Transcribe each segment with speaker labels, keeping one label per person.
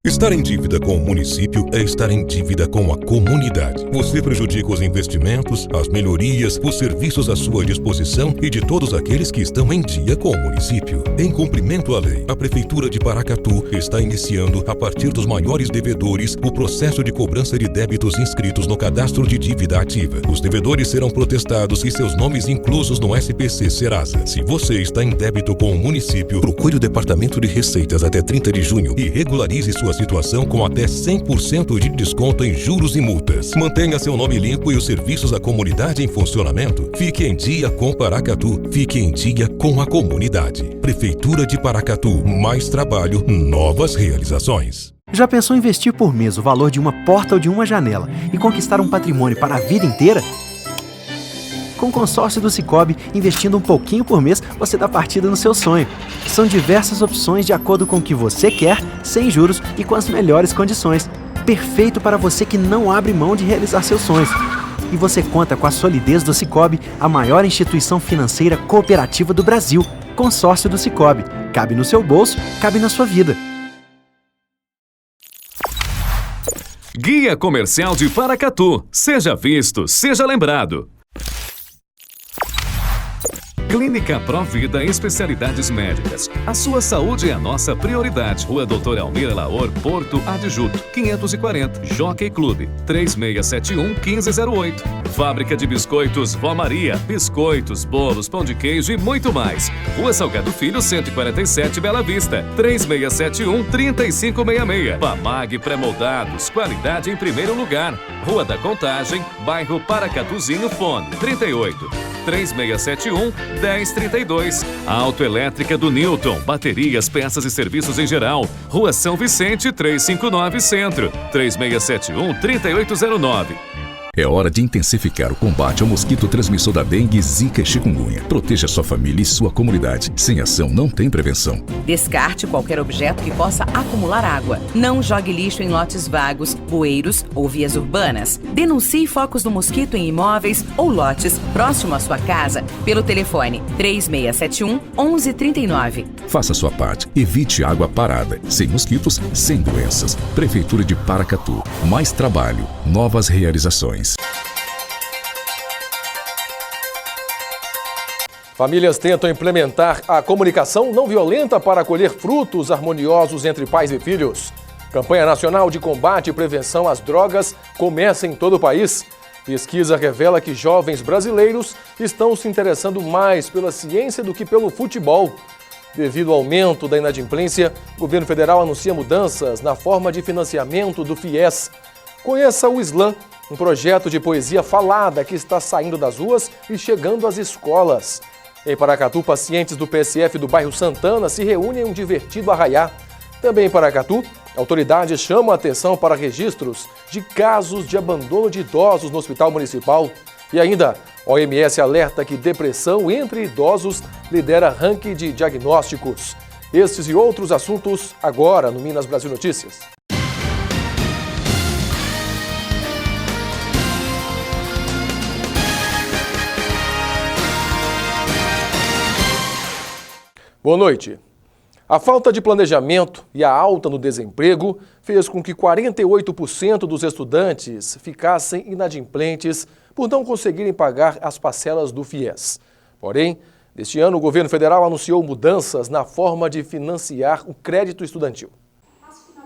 Speaker 1: Estar em dívida com o município é estar em dívida com a comunidade. Você prejudica os investimentos, as melhorias, os serviços à sua disposição e de todos aqueles que estão em dia com o município. Em cumprimento à lei, a Prefeitura de Paracatu está iniciando, a partir dos maiores devedores, o processo de cobrança de débitos inscritos no Cadastro de Dívida Ativa. Os devedores serão protestados e seus nomes inclusos no SPC Serasa. Se você está em débito com o município, procure o Departamento de Receitas até 30 de junho e regularize sua situação com até 100% de desconto em juros e multas. Mantenha seu nome limpo e os serviços à comunidade em funcionamento. Fique em dia com Paracatu. Fique em dia com a comunidade. Prefeitura de Paracatu. Mais trabalho, novas realizações.
Speaker 2: Já pensou em investir por mês o valor de uma porta ou de uma janela e conquistar um patrimônio para a vida inteira? Com o consórcio do Sicoob, investindo um pouquinho por mês, você dá partida no seu sonho. São diversas opções de acordo com o que você quer, sem juros e com as melhores condições. Perfeito para você que não abre mão de realizar seus sonhos. E você conta com a solidez do Sicoob, a maior instituição financeira cooperativa do Brasil. Consórcio do Sicoob. Cabe no seu bolso, cabe na sua vida.
Speaker 3: Guia Comercial de Paracatu. Seja visto, seja lembrado. Clínica Provida Especialidades Médicas. A sua saúde é a nossa prioridade. Rua Doutor Almir Laor, Porto Adjuto, 540. Jockey Clube, 3671-1508. Fábrica de Biscoitos Vó Maria. Biscoitos, bolos, pão de queijo e muito mais. Rua Salgado Filho, 147, Bela Vista, 3671-3566. Pamag Pré-Moldados. Qualidade em primeiro lugar. Rua da Contagem, bairro Paracatuzinho, fone 38-3671-1032. Autoelétrica do Newton, baterias, peças e serviços em geral. Rua São Vicente, 359 Centro, 3671-3809.
Speaker 4: É hora de intensificar o combate ao mosquito transmissor da dengue, zika e chikungunya. Proteja sua família e sua comunidade. Sem ação não tem prevenção.
Speaker 5: Descarte qualquer objeto que possa acumular água. Não jogue lixo em lotes vagos, bueiros ou vias urbanas. Denuncie focos do mosquito em imóveis ou lotes próximo à sua casa pelo telefone 3671-1139.
Speaker 4: Faça sua parte. Evite água parada. Sem mosquitos, sem doenças. Prefeitura de Paracatu. Mais trabalho, novas realizações.
Speaker 6: Famílias tentam implementar a comunicação não violenta para colher frutos harmoniosos entre pais e filhos. Campanha Nacional de Combate e Prevenção às Drogas começa em todo o país. Pesquisa revela que jovens brasileiros estão se interessando mais pela ciência do que pelo futebol. Devido ao aumento da inadimplência, o governo federal anuncia mudanças na forma de financiamento do FIES. Conheça o Slam, um projeto de poesia falada que está saindo das ruas e chegando às escolas. Em Paracatu, pacientes do PSF do bairro Santana se reúnem em um divertido arraiá. Também em Paracatu, autoridades chamam a atenção para registros de casos de abandono de idosos no hospital municipal. E ainda, a OMS alerta que depressão entre idosos lidera ranking de diagnósticos. Estes e outros assuntos agora no Minas Brasil Notícias. Boa noite. A falta de planejamento e a alta no desemprego fez com que 48% dos estudantes ficassem inadimplentes por não conseguirem pagar as parcelas do FIES. Porém, neste ano, o governo federal anunciou mudanças na forma de financiar o crédito estudantil.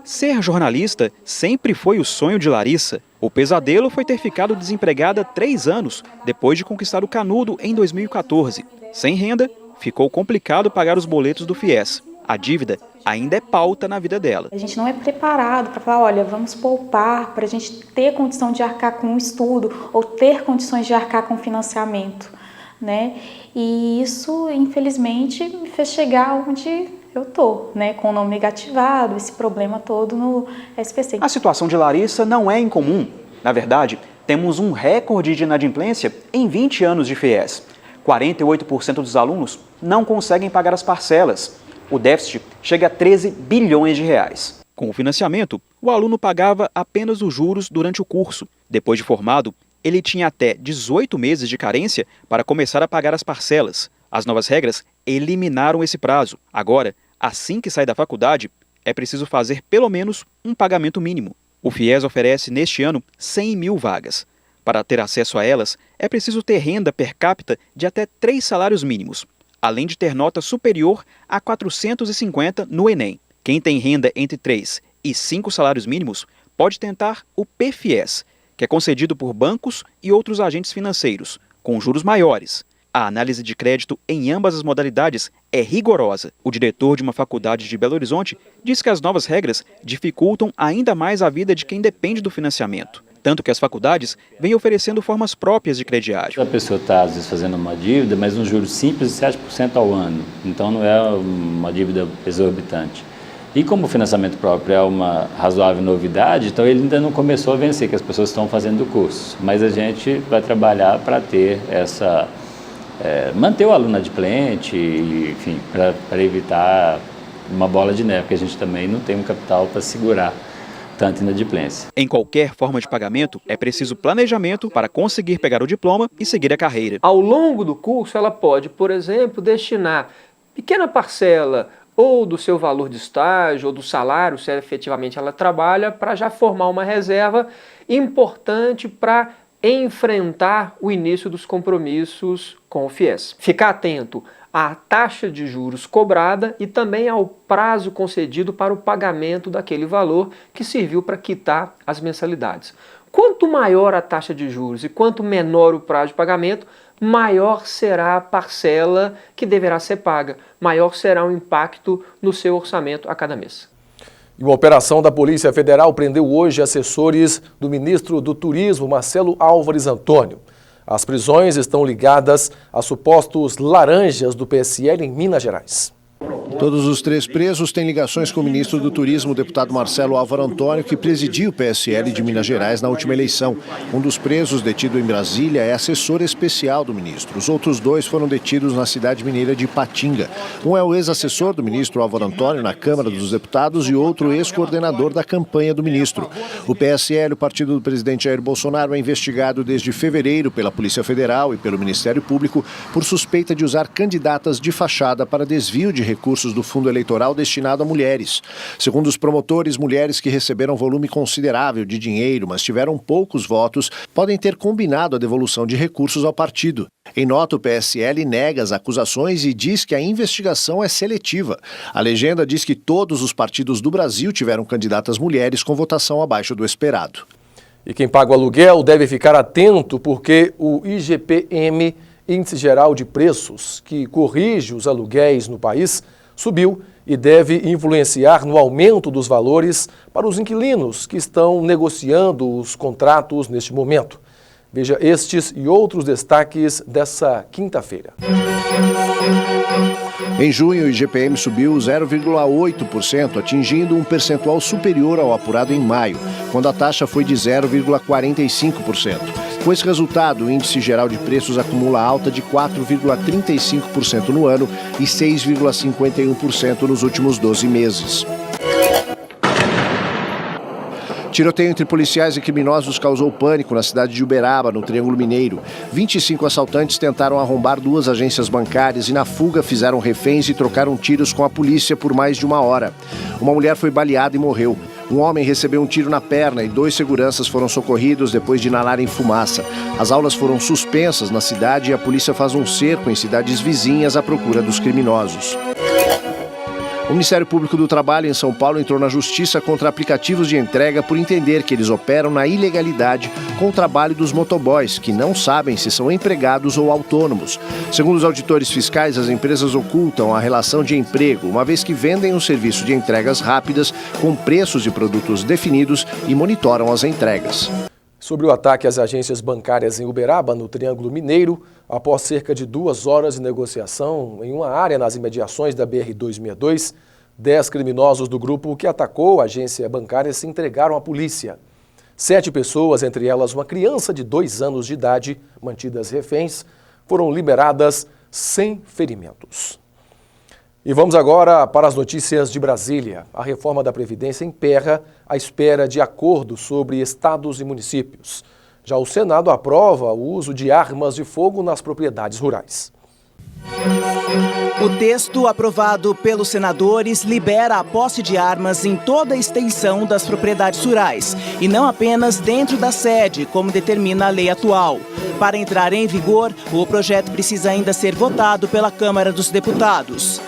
Speaker 7: Ser jornalista sempre foi o sonho de Larissa. O pesadelo foi ter ficado desempregada 3 anos depois de conquistar o canudo em 2014. Sem renda, ficou complicado pagar os boletos do FIES. A dívida ainda é pauta na vida dela.
Speaker 8: A gente não é preparado para falar, olha, vamos poupar para a gente ter condição de arcar com o estudo ou ter condições de arcar com o financiamento, né? E isso, infelizmente, me fez chegar onde eu tô, né? Com o nome negativado, esse problema todo no SPC.
Speaker 7: A situação de Larissa não é incomum. Na verdade, temos um recorde de inadimplência em 20 anos de FIES. 48% dos alunos não conseguem pagar as parcelas. O déficit chega a 13 bilhões de reais. Com o financiamento, o aluno pagava apenas os juros durante o curso. Depois de formado, ele tinha até 18 meses de carência para começar a pagar as parcelas. As novas regras eliminaram esse prazo. Agora, assim que sai da faculdade, é preciso fazer pelo menos um pagamento mínimo. O FIES oferece, neste ano, 100 mil vagas. Para ter acesso a elas, é preciso ter renda per capita de até 3 salários mínimos, além de ter nota superior a 450 no Enem. Quem tem renda entre 3 e 5 salários mínimos pode tentar o PFIES, que é concedido por bancos e outros agentes financeiros, com juros maiores. A análise de crédito em ambas as modalidades é rigorosa. O diretor de uma faculdade de Belo Horizonte diz que as novas regras dificultam ainda mais a vida de quem depende do financiamento. Tanto que as faculdades vêm oferecendo formas próprias de crediário.
Speaker 9: A pessoa está, às vezes, fazendo uma dívida, mas um juros simples de 7% ao ano. Então não é uma dívida exorbitante. E como o financiamento próprio é uma razoável novidade, então ele ainda não começou a vencer, que as pessoas estão fazendo o curso. Mas a gente vai trabalhar para ter essa... manter o aluno inadimplente, enfim, para evitar uma bola de neve, porque a gente também não tem um capital para segurar tanta inadimplência.
Speaker 7: Em qualquer forma de pagamento, é preciso planejamento para conseguir pegar o diploma e seguir a carreira.
Speaker 10: Ao longo do curso, ela pode, por exemplo, destinar pequena parcela ou do seu valor de estágio ou do salário, se efetivamente ela trabalha, para já formar uma reserva importante para enfrentar o início dos compromissos com o FIES. Ficar atento à taxa de juros cobrada e também ao prazo concedido para o pagamento daquele valor que serviu para quitar as mensalidades. Quanto maior a taxa de juros e quanto menor o prazo de pagamento, maior será a parcela que deverá ser paga, maior será o impacto no seu orçamento a cada mês.
Speaker 6: E uma operação da Polícia Federal prendeu hoje assessores do ministro do Turismo, Marcelo Álvares Antônio. As prisões estão ligadas a supostos laranjas do PSL em Minas Gerais.
Speaker 11: Todos os 3 presos têm ligações com o ministro do Turismo, o deputado Marcelo Álvares Antônio, que presidiu o PSL de Minas Gerais na última eleição. Um dos presos, detido em Brasília, é assessor especial do ministro. Os outros 2 foram detidos na cidade mineira de Ipatinga. Um é o ex-assessor do ministro Álvares Antônio na Câmara dos Deputados e outro ex-coordenador da campanha do ministro. O PSL, o partido do presidente Jair Bolsonaro, é investigado desde fevereiro pela Polícia Federal e pelo Ministério Público por suspeita de usar candidatas de fachada para desvio de recursos do fundo eleitoral destinado a mulheres. Segundo os promotores, mulheres que receberam volume considerável de dinheiro, mas tiveram poucos votos, podem ter combinado a devolução de recursos ao partido. Em nota, o PSL nega as acusações e diz que a investigação é seletiva. A legenda diz que todos os partidos do Brasil tiveram candidatas mulheres com votação abaixo do esperado.
Speaker 6: E quem paga o aluguel deve ficar atento porque o IGPM, Índice Geral de Preços, que corrige os aluguéis no país, subiu e deve influenciar no aumento dos valores para os inquilinos que estão negociando os contratos neste momento. Veja estes e outros destaques dessa quinta-feira.
Speaker 11: Em junho, o IGPM subiu 0,8%, atingindo um percentual superior ao apurado em maio, quando a taxa foi de 0,45%. Com esse resultado, o Índice Geral de Preços acumula alta de 4,35% no ano e 6,51% nos últimos 12 meses. Tiroteio entre policiais e criminosos causou pânico na cidade de Uberaba, no Triângulo Mineiro. 25 assaltantes tentaram arrombar 2 agências bancárias e, na fuga, fizeram reféns e trocaram tiros com a polícia por mais de 1 hora. Uma mulher foi baleada e morreu. Um homem recebeu um tiro na perna e 2 seguranças foram socorridos depois de inalarem fumaça. As aulas foram suspensas na cidade e a polícia faz um cerco em cidades vizinhas à procura dos criminosos. O Ministério Público do Trabalho em São Paulo entrou na justiça contra aplicativos de entrega por entender que eles operam na ilegalidade com o trabalho dos motoboys, que não sabem se são empregados ou autônomos. Segundo os auditores fiscais, as empresas ocultam a relação de emprego, uma vez que vendem um serviço de entregas rápidas com preços de produtos definidos e monitoram as entregas.
Speaker 6: Sobre o ataque às agências bancárias em Uberaba, no Triângulo Mineiro, após cerca de 2 horas de negociação em uma área nas imediações da BR-262, 10 criminosos do grupo que atacou a agência bancária se entregaram à polícia. 7 pessoas, entre elas uma criança de 2 anos de idade, mantidas reféns, foram liberadas sem ferimentos. E vamos agora para as notícias de Brasília. A reforma da Previdência emperra à espera de acordo sobre estados e municípios. Já o Senado aprova o uso de armas de fogo nas propriedades rurais.
Speaker 12: O texto aprovado pelos senadores libera a posse de armas em toda a extensão das propriedades rurais e não apenas dentro da sede, como determina a lei atual. Para entrar em vigor, o projeto precisa ainda ser votado pela Câmara dos Deputados.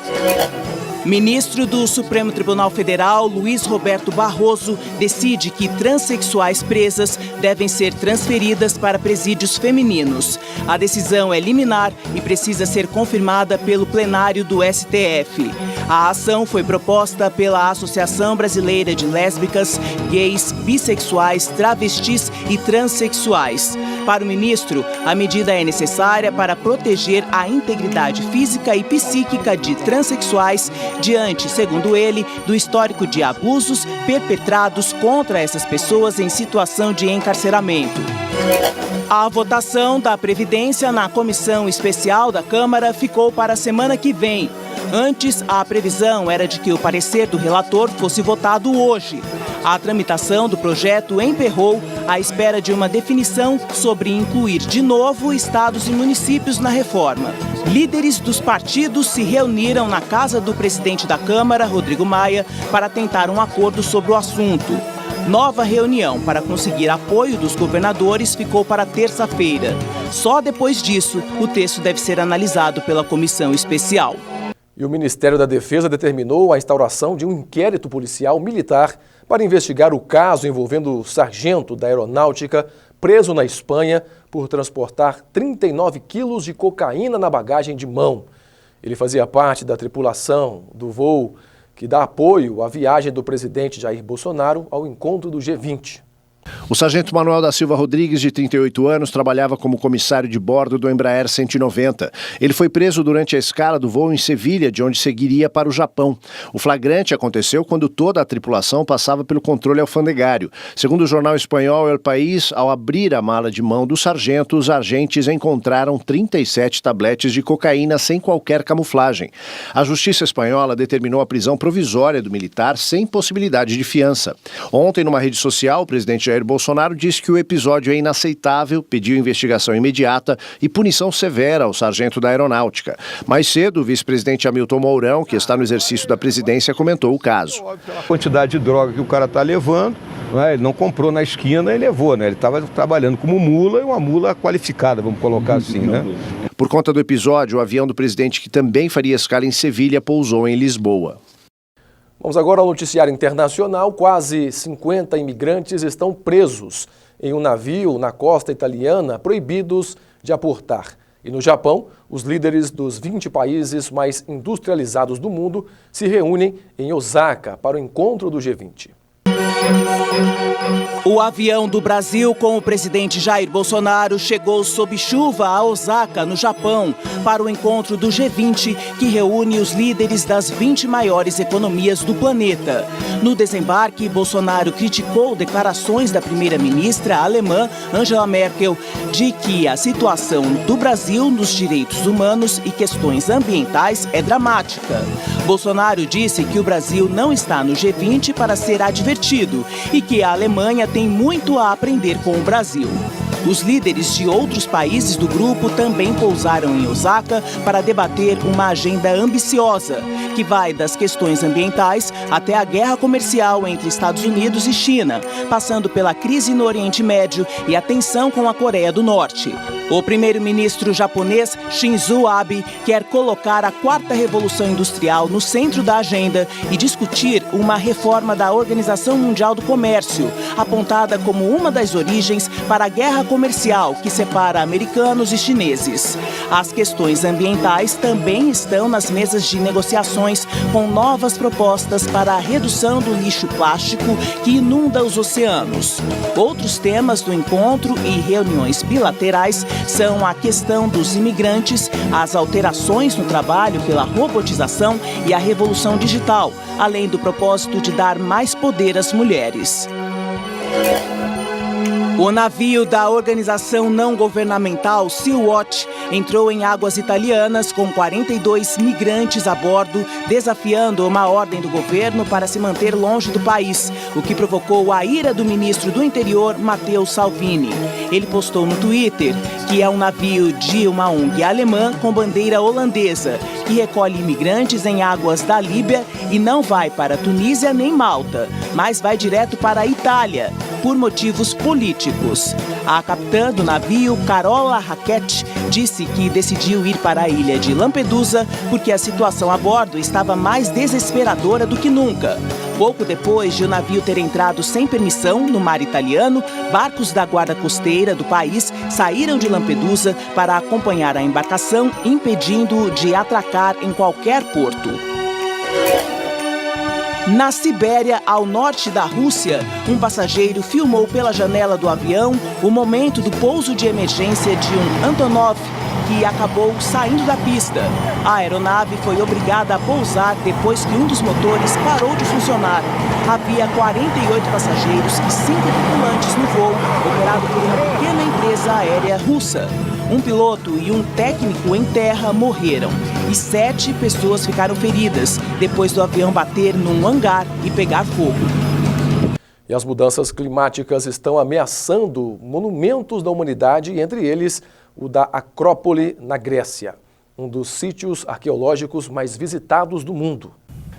Speaker 12: Ministro do Supremo Tribunal Federal, Luiz Roberto Barroso, decide que transexuais presas devem ser transferidas para presídios femininos. A decisão é liminar e precisa ser confirmada pelo plenário do STF. A ação foi proposta pela Associação Brasileira de Lésbicas, Gays, Bissexuais, Travestis e Transsexuais. Para o ministro, a medida é necessária para proteger a integridade física e psíquica de transexuais diante, segundo ele, do histórico de abusos perpetrados contra essas pessoas em situação de encarceramento. A votação da Previdência na Comissão Especial da Câmara ficou para a semana que vem. Antes, a previsão era de que o parecer do relator fosse votado hoje. A tramitação do projeto emperrou à espera de uma definição sobre incluir de novo estados e municípios na reforma. Líderes dos partidos se reuniram na casa do presidente da Câmara, Rodrigo Maia, para tentar um acordo sobre o assunto. Nova reunião para conseguir apoio dos governadores ficou para terça-feira. Só depois disso, o texto deve ser analisado pela comissão especial.
Speaker 6: E o Ministério da Defesa determinou a instauração de um inquérito policial militar para investigar o caso envolvendo o sargento da Aeronáutica preso na Espanha por transportar 39 quilos de cocaína na bagagem de mão. Ele fazia parte da tripulação do voo que dá apoio à viagem do presidente Jair Bolsonaro ao encontro do G20.
Speaker 11: O sargento Manuel da Silva Rodrigues, de 38 anos, trabalhava como comissário de bordo do Embraer 190. Ele foi preso durante a escala do voo em Sevilha, de onde seguiria para o Japão. O flagrante aconteceu quando toda a tripulação passava pelo controle alfandegário. Segundo o jornal espanhol El País, ao abrir a mala de mão do sargento, os agentes encontraram 37 tabletes de cocaína sem qualquer camuflagem. A Justiça Espanhola determinou a prisão provisória do militar sem possibilidade de fiança. Ontem, numa rede social, o presidente Jair Bolsonaro disse que o episódio é inaceitável, pediu investigação imediata e punição severa ao sargento da Aeronáutica. Mais cedo, o vice-presidente Hamilton Mourão, que está no exercício da presidência, comentou o caso.
Speaker 13: A quantidade de droga que o cara está levando, ele não comprou na esquina e levou, Ele estava trabalhando como mula e uma mula qualificada, vamos colocar assim,
Speaker 11: Por conta do episódio, o avião do presidente, que também faria escala em Sevilha, pousou em Lisboa.
Speaker 6: Vamos agora ao noticiário internacional. Quase 50 imigrantes estão presos em um navio na costa italiana, proibidos de aportar. E no Japão, os líderes dos 20 países mais industrializados do mundo se reúnem em Osaka para o encontro do G20.
Speaker 12: O avião do Brasil com o presidente Jair Bolsonaro chegou sob chuva a Osaka, no Japão, para o encontro do G20, que reúne os líderes das 20 maiores economias do planeta. No desembarque, Bolsonaro criticou declarações da primeira-ministra alemã, Angela Merkel, de que a situação do Brasil nos direitos humanos e questões ambientais é dramática. Bolsonaro disse que o Brasil não está no G20 para ser advertido e que a Alemanha tem muito a aprender com o Brasil. Os líderes de outros países do grupo também pousaram em Osaka para debater uma agenda ambiciosa, que vai das questões ambientais até a guerra comercial entre Estados Unidos e China, passando pela crise no Oriente Médio e a tensão com a Coreia do Norte. O primeiro-ministro japonês Shinzo Abe quer colocar a quarta revolução industrial no centro da agenda e discutir uma reforma da Organização Mundial do Comércio, apontada como uma das origens para a guerra comercial que separa americanos e chineses. As questões ambientais também estão nas mesas de negociações, com novas propostas para a redução do lixo plástico que inunda os oceanos. Outros temas do encontro e reuniões bilaterais são a questão dos imigrantes, as alterações no trabalho pela robotização e a revolução digital, além do propósito de dar mais poder às mulheres. O navio da organização não governamental Sea-Watch entrou em águas italianas com 42 migrantes a bordo, desafiando uma ordem do governo para se manter longe do país, o que provocou a ira do ministro do Interior, Matteo Salvini. Ele postou no Twitter que que é um navio de uma ONG alemã com bandeira holandesa, que recolhe imigrantes em águas da Líbia e não vai para Tunísia nem Malta, mas vai direto para a Itália, por motivos políticos. A capitã do navio, Carola Rackete, disse que decidiu ir para a ilha de Lampedusa porque a situação a bordo estava mais desesperadora do que nunca. Pouco depois de o navio ter entrado sem permissão no mar italiano, barcos da guarda costeira do país saíram de Lampedusa para acompanhar a embarcação, impedindo-o de atracar em qualquer porto. Na Sibéria, ao norte da Rússia, um passageiro filmou pela janela do avião o momento do pouso de emergência de um Antonov, que acabou saindo da pista. A aeronave foi obrigada a pousar depois que um dos motores parou de funcionar. Havia 48 passageiros e 5 tripulantes no voo, operado por uma pequena empresa aérea russa. Um piloto e um técnico em terra morreram e 7 pessoas ficaram feridas depois do avião bater num hangar e pegar fogo.
Speaker 6: E as mudanças climáticas estão ameaçando monumentos da humanidade, entre eles o da Acrópole, na Grécia, um dos sítios arqueológicos mais visitados do mundo.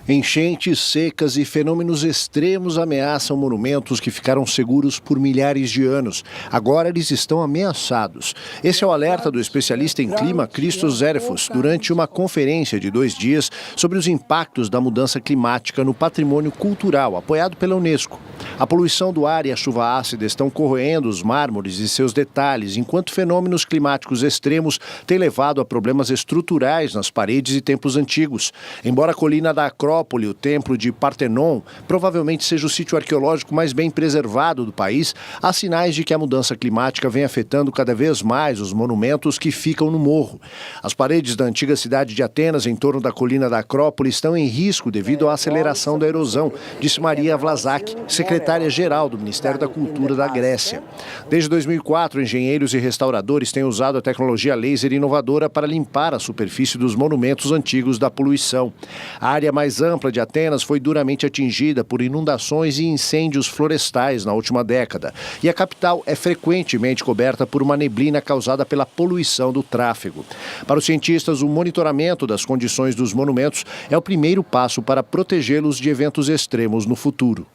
Speaker 11: Enchentes, secas e fenômenos extremos ameaçam monumentos que ficaram seguros por milhares de anos. Agora eles estão ameaçados. Esse é o alerta do especialista em clima Christos Zerefos durante uma conferência de 2 dias sobre os impactos da mudança climática no patrimônio cultural, apoiado pela Unesco. A poluição do ar e a chuva ácida estão corroendo os mármores e seus detalhes, enquanto fenômenos climáticos extremos têm levado a problemas estruturais nas paredes e templos antigos. Embora a colina da Acrópole, o templo de Partenon, provavelmente seja o sítio arqueológico mais bem preservado do país, há sinais de que a mudança climática vem afetando cada vez mais os monumentos que ficam no morro. As paredes da antiga cidade de Atenas, em torno da colina da Acrópole, estão em risco devido à aceleração da erosão, disse Maria Vlasak, secretária-geral do Ministério da Cultura da Grécia. Desde 2004, engenheiros e restauradores têm usado a tecnologia laser inovadora para limpar a superfície dos monumentos antigos da poluição. A área mais ampla de Atenas foi duramente atingida por inundações e incêndios florestais na última década, e a capital é frequentemente coberta por uma neblina causada pela poluição do tráfego. Para os cientistas, o monitoramento das condições dos monumentos é o primeiro passo para protegê-los de eventos extremos no futuro.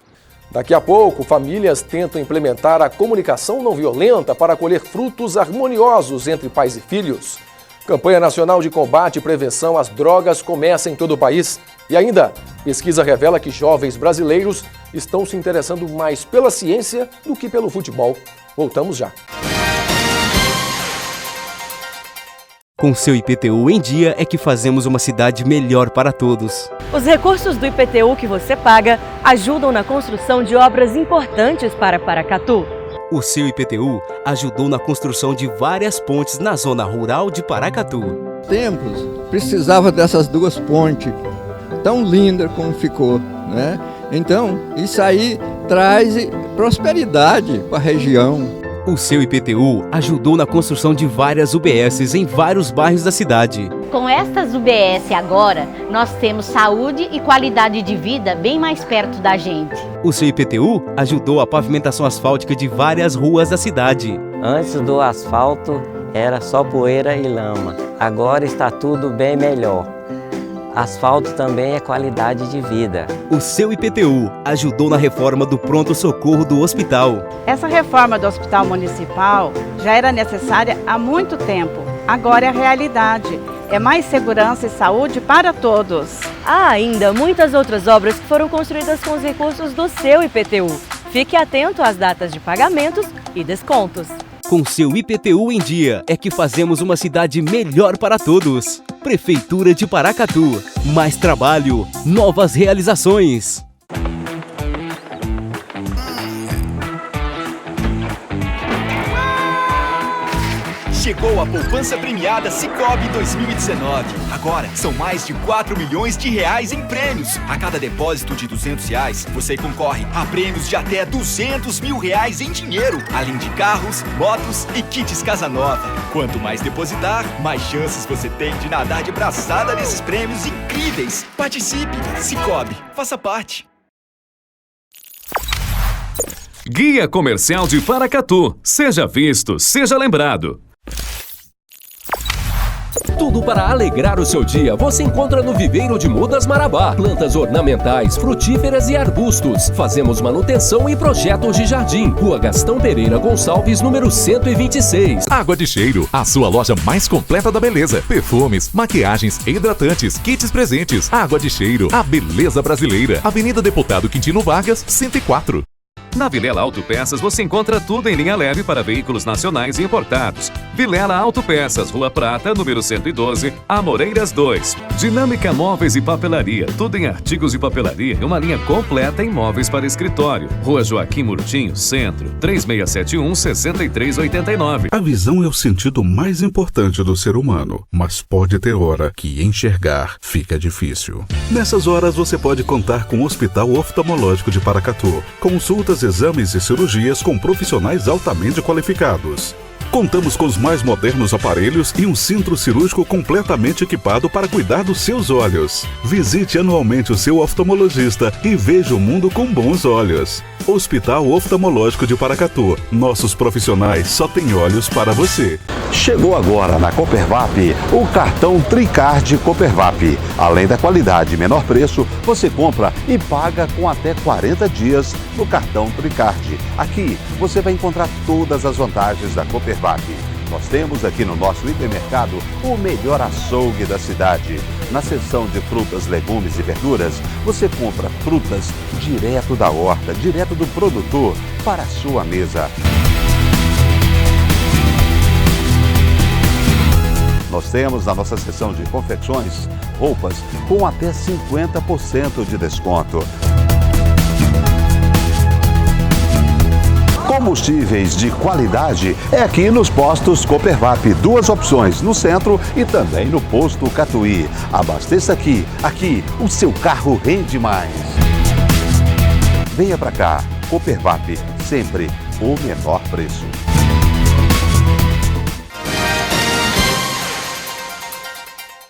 Speaker 6: Daqui a pouco, famílias tentam implementar a comunicação não violenta para colher frutos harmoniosos entre pais e filhos. Campanha Nacional de Combate e Prevenção às Drogas começa em todo o país. E ainda, pesquisa revela que jovens brasileiros estão se interessando mais pela ciência do que pelo futebol. Voltamos já.
Speaker 14: Com seu IPTU em dia é que fazemos uma cidade melhor para todos.
Speaker 15: Os recursos do IPTU que você paga ajudam na construção de obras importantes para Paracatu.
Speaker 14: O seu IPTU ajudou na construção de várias pontes na zona rural de Paracatu.
Speaker 16: Templos precisava dessas 2 pontes, tão linda como ficou, né? Então, isso aí traz prosperidade para a região.
Speaker 14: O seu IPTU ajudou na construção de várias UBSs em vários bairros da cidade.
Speaker 17: Com estas UBS agora, nós temos saúde e qualidade de vida bem mais perto da gente.
Speaker 14: O seu IPTU ajudou a pavimentação asfáltica de várias ruas da cidade.
Speaker 18: Antes do asfalto era só poeira e lama. Agora está tudo bem melhor. Asfalto também é qualidade de vida.
Speaker 14: O seu IPTU ajudou na reforma do pronto-socorro do hospital.
Speaker 19: Essa reforma do hospital municipal já era necessária há muito tempo. Agora é a realidade. É mais segurança e saúde para todos.
Speaker 15: Há ainda muitas outras obras que foram construídas com os recursos do seu IPTU. Fique atento às datas de pagamentos e descontos.
Speaker 14: Com seu IPTU em dia é que fazemos uma cidade melhor para todos. Prefeitura de Paracatu. Mais trabalho, novas realizações.
Speaker 20: Chegou a poupança premiada Sicoob 2019. Agora são mais de 4 milhões de reais em prêmios. A cada depósito de R$200, você concorre a prêmios de até R$200 mil em dinheiro, além de carros, motos e kits Casa Nova. Quanto mais depositar, mais chances você tem de nadar de braçada nesses prêmios incríveis. Participe! Sicoob, faça parte.
Speaker 3: Guia Comercial de Paracatu. Seja visto, seja lembrado.
Speaker 14: Tudo para alegrar o seu dia você encontra no Viveiro de Mudas Marabá. Plantas ornamentais, frutíferas e arbustos. Fazemos manutenção e projetos de jardim. Rua Gastão Pereira Gonçalves, número 126.
Speaker 21: Água de Cheiro, a sua loja mais completa da beleza. Perfumes, maquiagens, hidratantes, kits presentes. Água de Cheiro, a beleza brasileira. Avenida Deputado Quintino Vargas, 104.
Speaker 3: Na Vilela Autopeças você encontra tudo em linha leve para veículos nacionais e importados. Vilela Autopeças, Rua Prata, número 112, Amoreiras 2. Dinâmica Móveis e Papelaria, tudo em artigos de papelaria e uma linha completa em móveis para escritório. Rua Joaquim Murtinho, Centro, 3671-6389.
Speaker 22: A visão é o sentido mais importante do ser humano, mas pode ter hora que enxergar fica difícil. Nessas horas você pode contar com o Hospital Oftalmológico de Paracatu. Consultas, exames e cirurgias com profissionais altamente qualificados. Contamos com os mais modernos aparelhos e um centro cirúrgico completamente equipado para cuidar dos seus olhos. Visite anualmente o seu oftalmologista e veja o mundo com bons olhos. Hospital Oftalmológico de Paracatu. Nossos profissionais só têm olhos para você.
Speaker 23: Chegou agora na Coopervap o cartão Tricard Coopervap. Além da qualidade e menor preço, você compra e paga com até 40 dias no cartão Tricard. Aqui você vai encontrar todas as vantagens da Coopervap. Nós temos aqui no nosso hipermercado o melhor açougue da cidade. Na seção de frutas, legumes e verduras, você compra frutas direto da horta, direto do produtor, para a sua mesa. Nós temos na nossa seção de confecções roupas com até 50% de desconto. Combustíveis de qualidade é aqui nos postos Coopervap. 2 opções, no centro e também no posto Catuí. Abasteça aqui. Aqui o seu carro rende mais. Venha pra cá. Coopervap, sempre o menor preço.